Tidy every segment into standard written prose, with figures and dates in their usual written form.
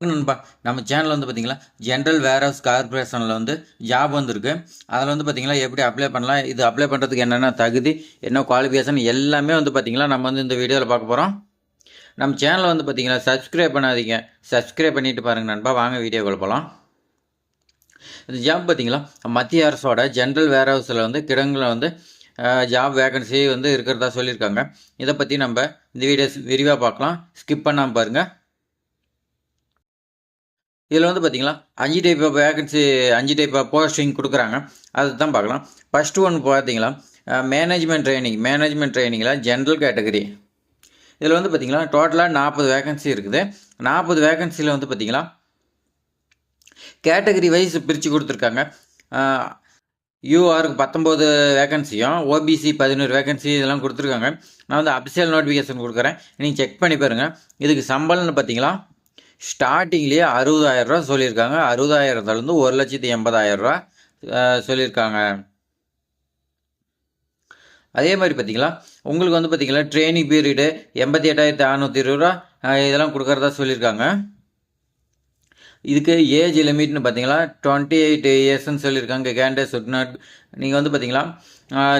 நண்பா நம்ம சேனல் வந்து பார்த்தீங்களா ஜென்ரல் வேர்ஹவுஸ் கார்பரேஷனில் வந்து ஜாப் வந்துருக்கு. அதில் வந்து பார்த்தீங்களா எப்படி அப்ளை பண்ணலாம், இது அப்ளை பண்ணுறதுக்கு என்னென்ன தகுதி, என்ன குவாலிஃபிகேஷன் எல்லாமே வந்து பார்த்தீங்களா நம்ம வந்து இந்த வீடியோவில் பார்க்க போகிறோம். நம்ம சேனலை வந்து பார்த்தீங்களா சப்ஸ்கிரைப் பண்ணாதீங்க, சப்ஸ்கிரைப் பண்ணிட்டு பாருங்கள் நண்பா. வாங்க வீடியோக்குள்ள போகலாம். இந்த ஜாப் பார்த்தீங்களா மத்திய அரசோட ஜென்ரல் வேர்ஹவுஸில் வந்து கிடங்கில் வந்து ஜாப் வேகன்சி வந்து இருக்கிறதா சொல்லியிருக்காங்க. இதை பற்றி நம்ம இந்த வீடியோஸ் விரிவாக பார்க்கலாம், ஸ்கிப் பண்ணாமல் பாருங்கள். இதில் வந்து பார்த்தீங்களா 5 type of vacancy, 5 type of posting கொடுக்குறாங்க. அதை தான் பார்க்கலாம். ஃபஸ்ட்டு ஒன்று பார்த்தீங்களா மேனேஜ்மெண்ட் ட்ரைனிங்கில் ஜென்ரல் கேட்டகரி. இதில் வந்து பார்த்தீங்களா டோட்டலாக 40 வேகன்சி இருக்குது. 40 வேகன்சியில் வந்து பார்த்தீங்களா கேட்டகரி வைஸ் பிரித்து கொடுத்துருக்காங்க. யூஆருக்கு 19 வேகன்சியும், ஓபிசி 11 வேகன்சி இதெல்லாம் கொடுத்துருக்காங்க. நான் வந்து அஃபிஷியல் நோட்டிஃபிகேஷன் கொடுக்குறேன், நீங்கள் செக் பண்ணி பாருங்கள். இதுக்கு சம்பளம்னு பார்த்தீங்களா ஸ்டார்டிங்லேயே 60,000 ரூபா சொல்லியிருக்காங்க. 60,000லேருந்து 1,80,000 ரூபா சொல்லியிருக்காங்க. அதே மாதிரி பார்த்தீங்களா உங்களுக்கு வந்து பார்த்தீங்களா ட்ரைனிங் பீரியடு 88,620 ரூபா இதெல்லாம் கொடுக்குறதா சொல்லியிருக்காங்க. இதுக்கு ஏஜ் லிமிட்னு பார்த்தீங்களா 28 இயர்ஸ்ன்னு சொல்லியிருக்காங்க. கேண்டேஸ் நாட் நீங்கள் வந்து பார்த்தீங்களா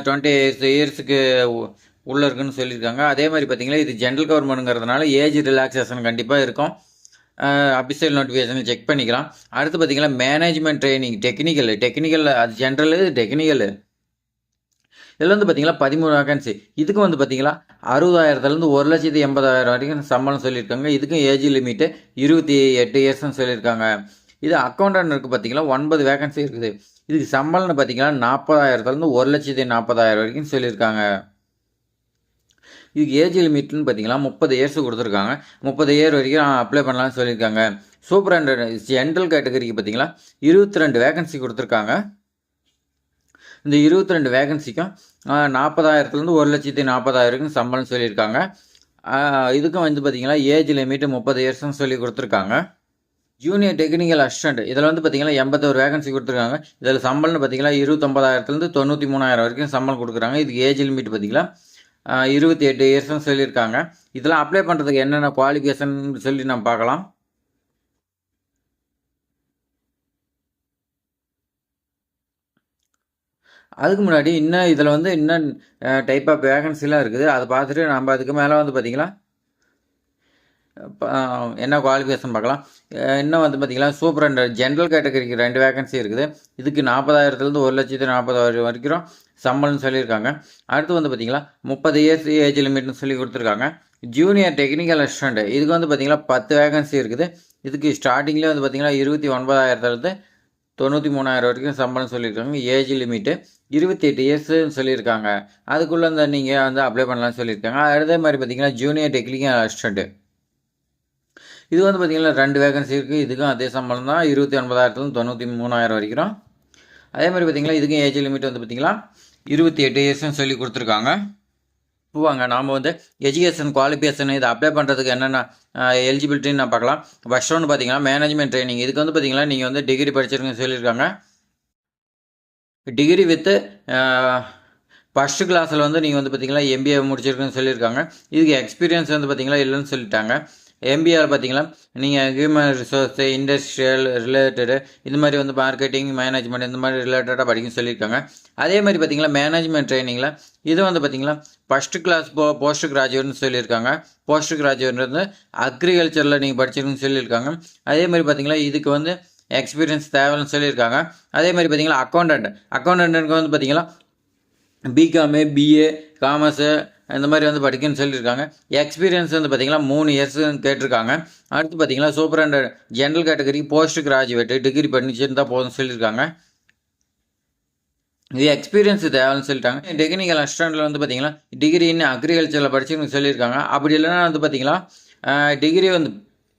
28 இயர்ஸுக்கு உள்ளே இருக்குன்னு சொல்லியிருக்காங்க. அதே மாதிரி பார்த்தீங்களா இது ஜென்ரல் கவர்மெண்ட்டுங்கிறதுனால ஏஜ் ரிலாக்ஸேஷன் கண்டிப்பாக இருக்கும். அஃபிஷியல் நோட்டிஃபிகேஷன் செக் பண்ணிக்கலாம். அடுத்து பார்த்தீங்கன்னா மேனேஜ்மெண்ட் ட்ரைனிங் டெக்னிக்கல் அது ஜென்ரலு டெக்னிக்கலு. இதில் வந்து பார்த்தீங்களா 13 வேகன்சி. இதுக்கும் வந்து பார்த்தீங்களா 60,000லேருந்து 1,80,000 வரைக்கும் சம்பளம் சொல்லியிருக்காங்க. இதுக்கும் ஏஜ் லிமிட்டு 28 இயர்ஸ்ன்னு சொல்லியிருக்காங்க. இது அக்கௌண்டன்ட் இருக்குது பார்த்தீங்களா 9 வேகன்சி இருக்குது. இதுக்கு சம்பளம்னு பார்த்தீங்கன்னா 40,000லேருந்து 1,40,000 வரைக்கும் சொல்லியிருக்காங்க. இதுக்கு ஏஜ் லிமிட்னு பார்த்தீங்கன்னா 30 இயர்ஸ் கொடுத்துருக்காங்க. 30 இயர் வரைக்கும் அப்ளை பண்ணலாம்னு சொல்லியிருக்காங்க. சூப்பரண்டன்ட் ஜென்ரல் கேட்டகரிக்கு பார்த்தீங்களா 22 வேகன்சி கொடுத்துருக்காங்க. இந்த 22 வேகன்சிக்கும் 40,000லேருந்து 1,40,000 வரைக்கும் சம்பளம் சொல்லியிருக்காங்க. இதுக்கும் வந்து பார்த்தீங்கன்னா ஏஜ் லிமிட் 30 இயர்ஸ்னு சொல்லி கொடுத்துருக்காங்க. ஜூனியர் டெக்னிக்கல் அசிஸ்டன்ட் இதில் வந்து பார்த்தீங்கன்னா 81 வேகன்சி கொடுத்துருக்காங்க. இதில் சம்பளம்னு பார்த்தீங்கன்னா 29,000லேருந்து 93,000 வரைக்கும் சம்பளம் கொடுக்குறாங்க. இதுக்கு ஏஜ் லிமிட் பார்த்தீங்கன்னா 28 இயர்ஸ்னு சொல்லியிருக்காங்க. இதெல்லாம் அப்ளை பண்ணுறதுக்கு என்னென்ன குவாலிஃபிகேஷன் சொல்லி நம்ம பார்க்கலாம். அதுக்கு முன்னாடி இன்னும் இதில் வந்து இன்னும் டைப் ஆஃப் வேகன்சிலாம் இருக்குது. அதை பார்த்துட்டு நம்ம அதுக்கு மேலே வந்து பார்த்திங்களா என்ன குவாலிஃபிகேஷன் பார்க்கலாம். இன்னும் வந்து பார்த்திங்கன்னா சூப்பரண்டன்ட் ஜென்ரல் கேட்டகரிக்கு 2 வேகன்சி இருக்குது. இதுக்கு 40,000லேருந்து 1,40,000 வரைக்கும் சம்பளம்னு சொல்லியிருக்காங்க. அடுத்து வந்து பார்த்திங்களா 30 இயர்ஸ் ஏஜ் லிமிட்னு சொல்லி கொடுத்துருக்காங்க. ஜூனியர் டெக்னிக்கல் அசிஸ்டண்ட் இதுக்கு வந்து பார்த்திங்கன்னா 10 வேகன்சி இருக்குது. இதுக்கு ஸ்டார்டிங்லேயே வந்து பார்த்திங்கன்னா 29,000லேருந்து 93,000 வரைக்கும் சம்பளம் சொல்லியிருக்காங்க. ஏஜ் லிமிட்டு 28 இயர்ஸ்ன்னு சொல்லியிருக்காங்க. அதுக்குள்ளே இந்த நீங்கள் வந்து அப்ளை பண்ணலாம்னு சொல்லியிருக்காங்க. அதே மாதிரி பார்த்திங்கன்னா ஜூனியர் டெக்னிக்கல் அசிஸ்டண்ட்டு இது வந்து பார்த்திங்கன்னா 2 வேகன்சி இருக்குது. இதுக்கும் அதே சம்பளம் தான் 29,000லேருந்து 93,000 வரைக்கும். அதே மாதிரி பார்த்திங்கன்னா இதுக்கும் ஏஜ் லிமிட் வந்து பார்த்திங்கன்னா 28 இயர்ஸ்ன்னு சொல்லி கொடுத்துருக்காங்க. போவாங்க நாம் வந்து எஜுகேஷன் குவாலிஃபிகேஷன் இதை அப்ளை பண்ணுறதுக்கு என்னென்ன எலிஜிபிலிட்டின்னு நான் பார்க்கலாம். ஃபர்ஸ்ட் ஒன்று பார்த்தீங்கன்னா மேனேஜ்மெண்ட் ட்ரைனிங். இதுக்கு வந்து பார்த்தீங்கன்னா நீங்கள் வந்து டிகிரி படிச்சிருக்குன்னு சொல்லியிருக்காங்க. டிகிரி வித்து ஃபஸ்ட்டு கிளாஸில் வந்து நீங்கள் வந்து பார்த்தீங்கன்னா எம்பிஏ முடிச்சிருக்குன்னு சொல்லியிருக்காங்க. இதுக்கு எக்ஸ்பீரியன்ஸ் வந்து பார்த்தீங்கன்னா இல்லைன்னு சொல்லிட்டாங்க. எம்பிஏவில் பார்த்தீங்கன்னா நீங்கள் ஹியூமன் ரிசோர்ஸு, இண்டஸ்ட்ரியல் ரிலேட்டடு இந்த மாதிரி வந்து மார்க்கெட்டிங், மேனேஜ்மெண்ட் இந்த மாதிரி ரிலேட்டடாக படிக்கணும்னு சொல்லியிருக்காங்க. அதே மாதிரி பார்த்தீங்கன்னா மேனேஜ்மெண்ட் ட்ரைனிங்கில் இது வந்து பார்த்தீங்கன்னா ஃபஸ்ட்டு கிளாஸ் போஸ்ட் கிராஜுவேட்னு சொல்லியிருக்காங்க. போஸ்ட் கிராஜுவேட் வந்து அக்ரிகல்ச்சரில் நீங்கள் படிச்சிருக்குன்னு சொல்லியிருக்காங்க. அதே மாதிரி பார்த்தீங்கன்னா இதுக்கு வந்து எக்ஸ்பீரியன்ஸ் தேவைன்னு சொல்லியிருக்காங்க. அதே மாதிரி பார்த்தீங்கன்னா அக்கௌண்டன்ட்டுக்கு வந்து பார்த்தீங்கன்னா பிகாமு, பிஏ, காமர்ஸு இந்த மாதிரி வந்து படிக்கணும்னு சொல்லியிருக்காங்க. எக்ஸ்பீரியன்ஸ் வந்து பார்த்திங்கன்னா 3 இயர்ஸ்ன்னு கேட்டிருக்காங்க. அடுத்து பார்த்திங்கன்னா superintendent general category post graduate degree பண்ணிச்சுருந்தா போதும்னு சொல்லியிருக்காங்க. இது எக்ஸ்பீரியன்ஸ் தேவைன்னு சொல்லிட்டாங்க. டெக்னிக்கல் அசிஸ்டண்ட்டில் வந்து பார்த்திங்கன்னா டிகிரி இன்னும் அக்ரிகல்ச்சரில் படிச்சுன்னு சொல்லியிருக்காங்க. அப்படி இல்லைன்னா வந்து பார்த்திங்கன்னா டிகிரி வந்து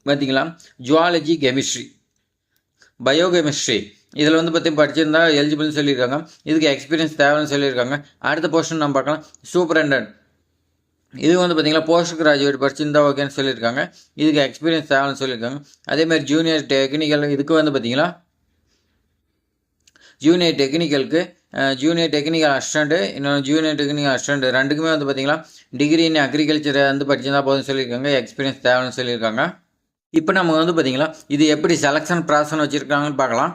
பார்த்திங்கன்னா ஜுவாலஜி, கெமிஸ்ட்ரி, பயோகெமிஸ்ட்ரி இதில் வந்து பற்றி படிச்சிருந்தா எலிஜிபிள்னு சொல்லியிருக்காங்க. இதுக்கு எக்ஸ்பீரியன்ஸ் தேவைன்னு சொல்லியிருக்காங்க. அடுத்த போர்ஷன் நம்ம பார்க்கலாம். சூப்பரண்டன்ட் இது வந்து பார்த்திங்கன்னா போஸ்ட் கிராஜுவேட் படிச்சிருந்தா ஓகேன்னு சொல்லியிருக்காங்க. இதுக்கு எக்ஸ்பீரியன்ஸ் தேவைன்னு சொல்லியிருக்காங்க. அதேமாதிரி ஜூனியர் டெக்னிக்கல் இதுக்கு வந்து பார்த்திங்கன்னா ஜூனியர் டெக்னிக்கல் அசிஸ்டண்ட்டு இன்னொன்று ஜூனியர் டெக்னிக்கல் அசிஸ்டண்ட் ரெண்டுக்குமே வந்து பார்த்திங்கன்னா டிகிரி இன் அக்ரிகல்ச்சரை வந்து படிச்சிருந்தா போதும்னு சொல்லியிருக்காங்க. எக்ஸ்பீரியன்ஸ் தேவைன்னு சொல்லியிருக்காங்க. இப்போ நம்ம வந்து பார்த்திங்களா இது எப்படி செலெக்ஷன் ப்ராசஸ் வச்சுருக்காங்கன்னு பார்க்கலாம்.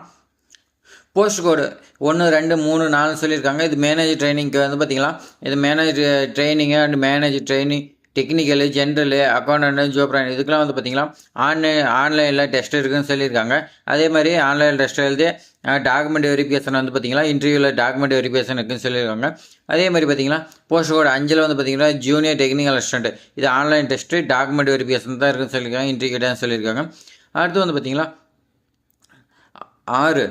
போஸ்ட் கோடு 1 2 3 4 சொல்லியிருக்காங்க. இது மேனேஜர் ட்ரைனிங்க்கு வந்து பார்த்திங்களா இது manager training and manager training technical general accountant ஜோப்ரான் இதுக்கெலாம் வந்து பார்த்திங்களா ஆன்லைனில் டெஸ்ட் இருக்குதுன்னு சொல்லியிருக்காங்க. அதே மாதிரி ஆன்லைன் டெஸ்ட் எழுதி டாக்குமெண்ட் வெரிஃபிகேஷன் வந்து பார்த்திங்களா இன்டர்வியூவில் டாக்குமெண்ட் வெரிஃபிகேஷன் இருக்குதுன்னு சொல்லியிருக்காங்க. அதே மாதிரி பார்த்திங்களா போஸ்ட் கோடு 5 வந்து பார்த்திங்கன்னா ஜூனியர் டெக்னிக்கல் அசிஸ்டன்ட் இது ஆன்லைன் டெஸ்ட்டு டாக்குமெண்ட் வெரிஃபிகேஷன் தான் இருக்குதுன்னு சொல்லியிருக்காங்க. இன்டர்வியூ தான் சொல்லியிருக்காங்க. அடுத்து வந்து பார்த்திங்களா 6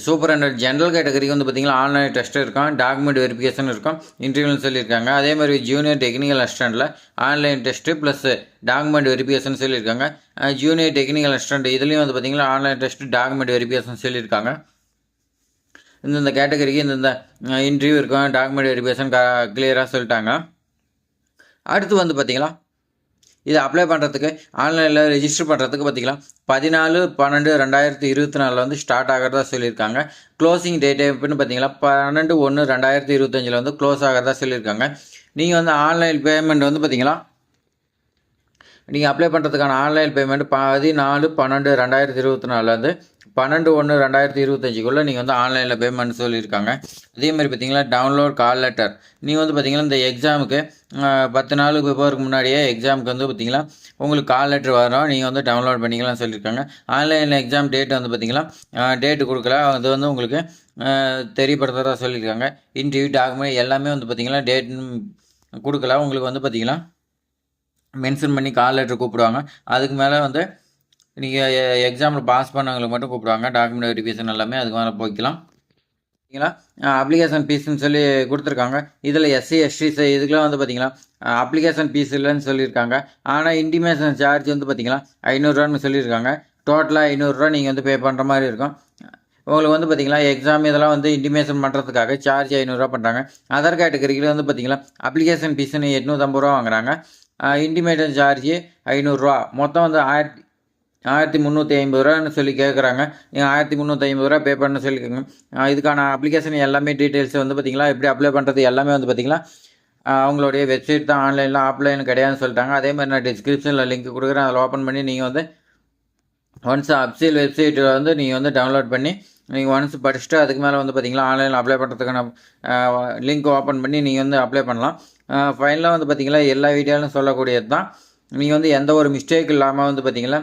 சூப்பரண்டன்ட் ஜென்ரல் கேட்டகரிக்கு வந்து பார்த்திங்கன்னா ஆன்லைன் டெஸ்ட் இருக்கும் டாக்குமெண்ட் வெரிஃபிகேஷன் இருக்கும் இன்டர்வியூன்னு சொல்லியிருக்காங்க. அதே மாதிரி ஜூனியர் டெக்னிக்கல் அசிஸ்டண்ட்டில் online test plus document verification சொல்லியிருக்காங்க. ஜூனியர் டெக்னிக்கல் அசிஸ்டண்ட் இதுலேயும் வந்து பார்த்திங்கன்னா ஆன்லைன் டெஸ்ட்டு டாக்குமெண்ட் வெரிஃபிகேஷன் சொல்லியிருக்காங்க. இந்த கேட்டகரிக்கு இந்த இன்டர்வியூ இருக்கும் டாக்குமெண்ட் வெரிஃபிகேஷன் கிளியராக சொல்லிட்டாங்க. அடுத்து வந்து பார்த்திங்களா இதை அப்ளை பண்ணுறதுக்கு ஆன்லைனில் ரெஜிஸ்டர் பண்ணுறதுக்கு பார்த்திங்களா 14/12/2024 வந்து ஸ்டார்ட் ஆகிறதா சொல்லியிருக்காங்க. க்ளோசிங் டேட் எப்படின்னு பார்த்தீங்கன்னா 12/1/2025 வந்து க்ளோஸ் ஆகிறதா சொல்லியிருக்காங்க. நீங்கள் வந்து ஆன்லைன் பேமெண்ட் வந்து பார்த்திங்களா நீங்கள் அப்ளை பண்ணுறதுக்கான ஆன்லைன் பேமெண்ட் 14/12/2024 வந்து 12/1/2025 நீங்கள் வந்து ஆன்லைனில் பேமெண்ட் சொல்லியிருக்காங்க. அதே மாதிரி பார்த்தீங்கன்னா டவுன்லோட் கால் லெட்டர் நீங்கள் வந்து பார்த்தீங்கன்னா இந்த எக்ஸாமுக்கு 10 நாளுக்கு பிஃபோருக்கு முன்னாடியே எக்ஸாமுக்கு வந்து பார்த்தீங்கன்னா உங்களுக்கு கால் லெட்டர் வரும் நீங்கள் வந்து டவுன்லோட் பண்ணிக்கலாம்னு சொல்லியிருக்காங்க. ஆன்லைனில் எக்ஸாம் டேட் வந்து பார்த்தீங்கன்னா டேட்டு கொடுக்கல அது வந்து உங்களுக்கு தெரியப்படுத்துறதா சொல்லியிருக்காங்க. இன்டர்வியூ டாக்குமெண்ட் எல்லாமே வந்து பார்த்தீங்கன்னா டேட் கொடுக்கல உங்களுக்கு வந்து பார்த்தீங்கன்னா மென்ஷன் பண்ணி கால் லெட்டர் கூப்பிடுவாங்க. அதுக்கு மேலே வந்து நீங்கள் எக்ஸாமில் பாஸ் பண்ணவங்களுக்கு மட்டும் கூப்பிடுவாங்க. டாக்குமெண்ட் வெரிஃபிகேஷன் எல்லாமே அதுக்கு மேலே போய்க்கலாம். சரிங்களா அப்ளிகேஷன் ஃபீஸ்ன்னு சொல்லி கொடுத்துருக்காங்க. இதில் எஸ்சி எஸ்டி இதுக்கெலாம் வந்து பார்த்திங்கன்னா அப்ளிகேஷன் ஃபீஸ் இல்லைன்னு சொல்லியிருக்காங்க. ஆனால் இன்டிமேஷன் சார்ஜ் வந்து பார்த்திங்கன்னா 500 சொல்லியிருக்காங்க. டோட்டலாக 500 நீங்கள் வந்து பே பண்ணுற மாதிரி இருக்கும். உங்களுக்கு வந்து பார்த்திங்கன்னா எக்ஸாம் இதெல்லாம் வந்து இன்டிமேஷன் பண்ணுறதுக்காக சார்ஜ் 500 பண்ணுறாங்க. அதர் கேட்டகரியில் வந்து பார்த்திங்கன்னா அப்ளிகேஷன் ஃபீஸ்ன்னு 850 வாங்குறாங்க. இன்டிமேஷன் சார்ஜ் 500 மொத்தம் வந்து 1350 சொல்லி கேட்குறாங்க. நீங்கள் 1350 பே பண்ண சொல்லிக்கோங்க. இதுக்கான அப்ளிகேஷன் எல்லாமே டீட்டெயில்ஸ் வந்து பார்த்திங்களா எப்படி அப்ளை பண்ணுறது எல்லாமே வந்து பார்த்திங்கன்னா அவங்களுடைய வெப்சைட் தான் ஆன்லைனில் ஆஃப்லைன் கிடையாதுன்னு சொல்லிட்டாங்க. அதே மாதிரி நான் டிஸ்கிரிப்ஷனில் லிங்க் கொடுக்குறேன். அதில் ஓப்பன் பண்ணி நீங்கள் வந்து ஒன்ஸ் அப்சியல் வெப்சைட்டை வந்து நீங்கள் வந்து டவுன்லோட் பண்ணி நீங்கள் ஒன்ஸ் படிச்சுட்டு அதுக்கு மேலே வந்து பார்த்திங்கன்னா ஆன்லைனில் அப்ளை பண்ணுறதுக்கான லிங்க் ஓப்பன் பண்ணி நீங்கள் வந்து அப்ளை பண்ணலாம். ஃபைனலாக வந்து பார்த்திங்கன்னா எல்லா வீடியோலும் சொல்லக்கூடியது தான். நீங்கள் வந்து எந்த ஒரு மிஸ்டேக் இல்லாமல் வந்து பார்த்திங்கன்னா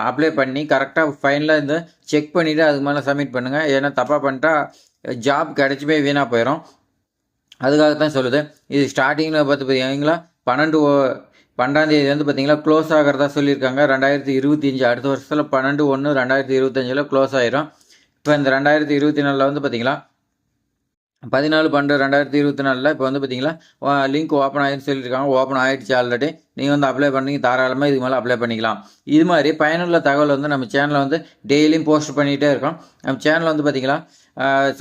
அப்ளை பண்ணி கரெக்டாக ஃபைனலாக இந்த செக் பண்ணிவிட்டு அதுக்கு மேலே சப்மிட் பண்ணுங்கள். ஏன்னா தப்பாக பண்ணிட்டா ஜாப் கிடச்சிமே வீணாக போயிடும். அதுக்காகத்தான் சொல்லுது. இது ஸ்டார்டிங்கில் பார்த்தீங்களா 12 வந்து பார்த்திங்கன்னா க்ளோஸ் ஆகிறதா சொல்லியிருக்காங்க. 2025 அடுத்த வருஷத்தில் 12/1/2025 க்ளோஸ் ஆகிரும். இப்போ இந்த 2024 வந்து பார்த்திங்களா 14/12/2024 இப்போ வந்து பார்த்திங்களா லிங்க் ஓப்பன் ஆகிடுன்னு சொல்லியிருக்காங்க. ஓப்பன் ஆகிடுச்சு ஆல்ரெடி. நீங்கள் வந்து அப்ளை பண்ணி தாராளமாக இதுக்கு மேலே அப்ளை பண்ணிக்கலாம். இது மாதிரி பயனுள்ள தகவல் வந்து நம்ம சேனலில் வந்து டெய்லியும் போஸ்ட் பண்ணிகிட்டே இருக்கோம். நம்ம சேனல் வந்து பார்த்திங்களா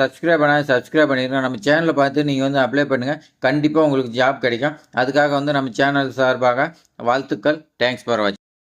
சப்ஸ்கிரைப் பண்ணியிருக்கோம். நம்ம சேனலை பார்த்து நீங்கள் வந்து அப்ளை பண்ணுங்கள். கண்டிப்பாக உங்களுக்கு ஜாப் கிடைக்கும். அதுக்காக வந்து நம்ம சேனல் சார்பாக வாழ்த்துக்கள். தேங்க்ஸ் ஃபார் வாட்சிங்.